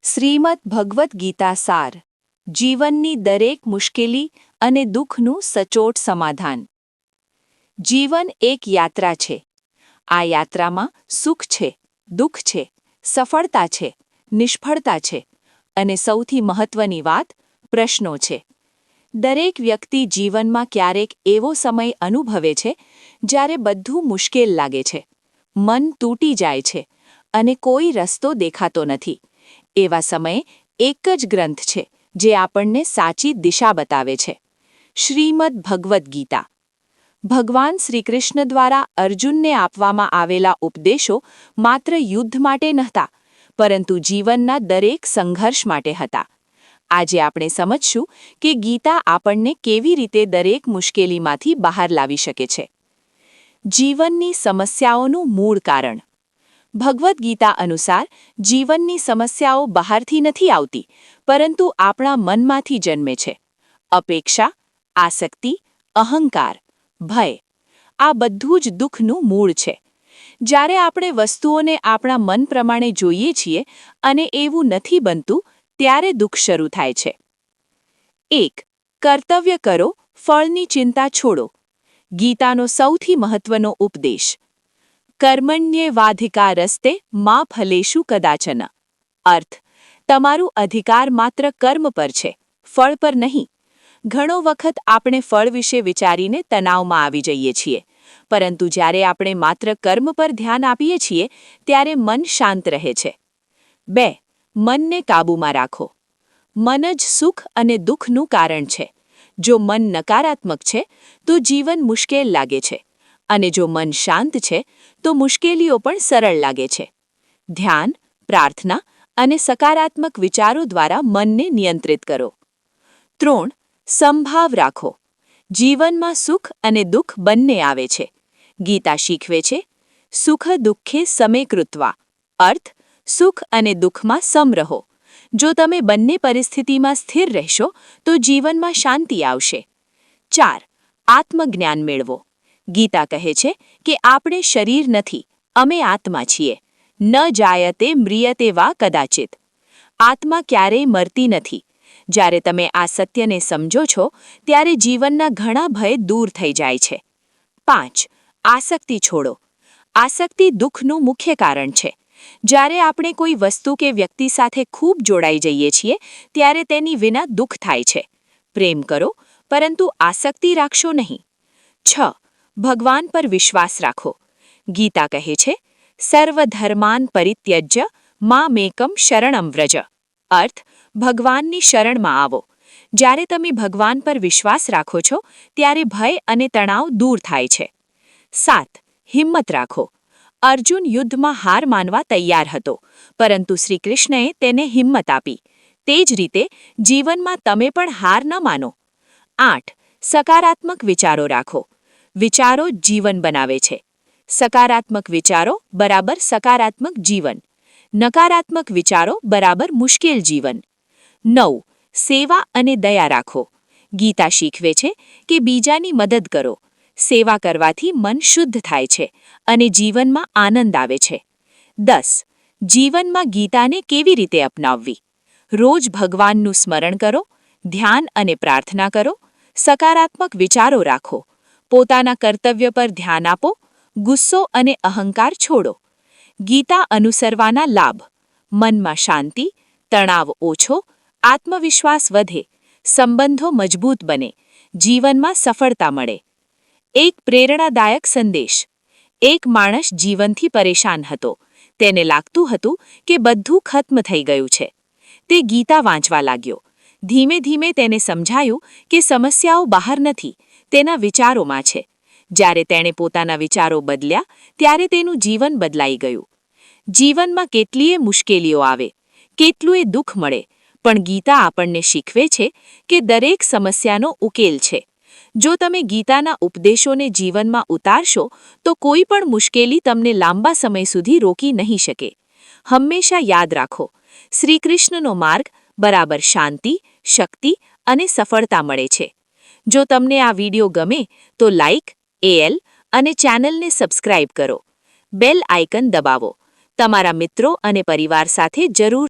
શ્રીમદ ભગવદ્ ગીતા સાર જીવનની દરેક મુશ્કેલી અને દુઃખનું સચોટ સમાધાન. જીવન એક યાત્રા છે. આ યાત્રામાં સુખ છે, દુઃખ છે, સફળતા છે, નિષ્ફળતા છે અને સૌથી મહત્વની વાત પ્રશ્નો છે. દરેક વ્યક્તિ જીવનમાં ક્યારેક એવો સમય અનુભવે છે જ્યારે બધું મુશ્કેલ લાગે છે, મન તૂટી જાય છે અને કોઈ રસ્તો દેખાતો નથી. એવા સમયે એક જ ગ્રંથ છે જે આપણને સાચી દિશા બતાવે છે. શ્રીમદ ભગવદ્ ગીતા. ભગવાન શ્રીકૃષ્ણ દ્વારા અર્જુનને આપવામાં આવેલા ઉપદેશો માત્ર યુદ્ધ માટે નહોતા, પરંતુ જીવનના દરેક સંઘર્ષ માટે હતા. આજે આપણે સમજશું કે ગીતા આપણને કેવી રીતે દરેક મુશ્કેલીમાંથી બહાર લાવી શકે છે. જીવનની સમસ્યાઓનું મૂળ કારણ. ભગવદ્ ગીતા અનુસાર જીવનની સમસ્યાઓ બહારથી નથી આવતી, પરંતુ આપણા મનમાંથી જન્મે છે. અપેક્ષા, આસક્તિ, અહંકાર, ભય, આ બધું જ દુઃખનું મૂળ છે. જ્યારે આપણે વસ્તુઓને આપણા મન પ્રમાણે જોઈએ છીએ અને એવું નથી બનતું, ત્યારે દુઃખ શરૂ થાય છે. 1. કર્તવ્ય કરો, ફળની ચિંતા છોડો. ગીતાનો સૌથી મહત્વનો ઉપદેશ. કર્મણ્યેવાધિકારસ્તે મા ફલેષુ કદાચન. અર્થ: તમારું અધિકાર માત્ર કર્મ પર છે, ફળ પર નહીં. ઘણો વખત આપણે ફળ વિશે વિચારીને તણાવમાં આવી જઈએ છીએ, પરંતુ જ્યારે આપણે માત્ર કર્મ પર ધ્યાન આપીએ છીએ ત્યારે મન શાંત રહે છે. 2. મનને કાબૂમાં રાખો. મન જ સુખ અને દુઃખનું કારણ છે. જો મન નકારાત્મક છે તો જીવન મુશ્કેલ લાગે છે, અને જો મન શાંત છે તો મુશ્કેલીઓ પણ સરળ લાગે છે. ધ્યાન, પ્રાર્થના અને સકારાત્મક વિચારો દ્વારા મનને નિયંત્રિત કરો. 3. સમભાવ રાખો. જીવનમાં સુખ અને દુઃખ બંને આવે છે. ગીતા શીખવે છે, સુખ દુઃખે સમે કૃત્વા. અર્થ: સુખ અને દુઃખમાં સમ રહો. જો તમે બંને પરિસ્થિતિમાં સ્થિર રહેશો તો જીવનમાં શાંતિ આવશે. 4. આત્મજ્ઞાન મેળવો. ગીતા કહે છે કે આપણે શરીર નથી, અમે આત્મા છીએ. ન જાયતે મ્રિયતે વા કદાચિત. આત્મા ક્યારેય મરતી નથી. જ્યારે તમે આ સત્યને સમજો છો ત્યારે જીવનના ઘણા ભય દૂર થઈ જાય છે. 5. આસક્તિ છોડો. આસક્તિ દુઃખનું મુખ્ય કારણ છે. જ્યારે આપણે કોઈ વસ્તુ કે વ્યક્તિ સાથે ખૂબ જોડાઈ જઈએ છીએ ત્યારે તેની વિના દુઃખ થાય છે. પ્રેમ કરો, પરંતુ આસક્તિ રાખશો નહીં. 6. ભગવાન પર વિશ્વાસ રાખો. ગીતા કહે છે, સર્વધર્માન પરિત્યજ્ય મામેકમ શરણમ વ્રજ. અર્થ: ભગવાનની શરણમાં આવો. જ્યારે તમે ભગવાન પર વિશ્વાસ રાખો છો ત્યારે ભય અને તણાવ દૂર થાય છે. 7. હિંમત રાખો. અર્જુન યુદ્ધમાં હાર માનવા તૈયાર હતો, પરંતુ શ્રીકૃષ્ણએ તેને હિંમત આપી. તે જ રીતે જીવનમાં તમે પણ હાર ન માનો. 8. સકારાત્મક વિચારો રાખો. વિચારો જીવન બનાવે છે. સકારાત્મક વિચારો બરાબર સકારાત્મક જીવન. નકારાત્મક વિચારો બરાબર મુશ્કેલ જીવન. 9. સેવા અને દયા રાખો. ગીતા શીખવે છે કે બીજાની મદદ કરો. સેવા કરવાથી મન શુદ્ધ થાય છે અને જીવનમાં આનંદ આવે છે. 10. જીવનમાં ગીતાને કેવી રીતે અપનાવવી. રોજ ભગવાનનું સ્મરણ કરો, ધ્યાન અને પ્રાર્થના કરો, સકારાત્મક વિચારો રાખો, પોતાના કર્તવ્ય પર ધ્યાન આપો, ગુસ્સો અને અહંકાર છોડો. ગીતા અનુસરવાના લાભ. મનમાં શાંતિ, તણાવ ઓછો, આત્મવિશ્વાસ વધે, સંબંધો મજબૂત બને, જીવનમાં સફળતા મળે. એક પ્રેરણાદાયક સંદેશ. એક માણસ જીવનથી પરેશાન હતો. તેને લાગતું હતું કે બધું ખત્મ થઈ ગયું છે. તે ગીતા વાંચવા લાગ્યો. ધીમે ધીમે તેને સમજાયું કે સમસ્યાઓ બહાર નથી, તેના વિચારોમાં છે. જ્યારે તેણે પોતાના વિચારો બદલ્યા ત્યારે તેનું જીવન બદલાઈ ગયું. જીવનમાં કેટલીય મુશ્કેલીઓ આવે, કેટલુંય દુઃખ મળે, પણ ગીતા આપણને શીખવે છે કે દરેક સમસ્યાનો ઉકેલ છે. જો તમે ગીતાના ઉપદેશોને જીવનમાં ઉતારશો તો કોઈ પણ મુશ્કેલી તમને લાંબા સમય સુધી રોકી નહીં શકે. હંમેશા યાદ રાખો, શ્રીકૃષ્ણનો માર્ગ બરાબર શાંતિ, શક્તિ અને સફળતા મળે છે. જો તમને આ વિડિયો ગમે તો લાઇક, અને ચેનલને સબસ્ક્રાઇબ કરો. બેલ આઇકન દબાવો. તમારા મિત્રો અને પરિવાર સાથે જરૂર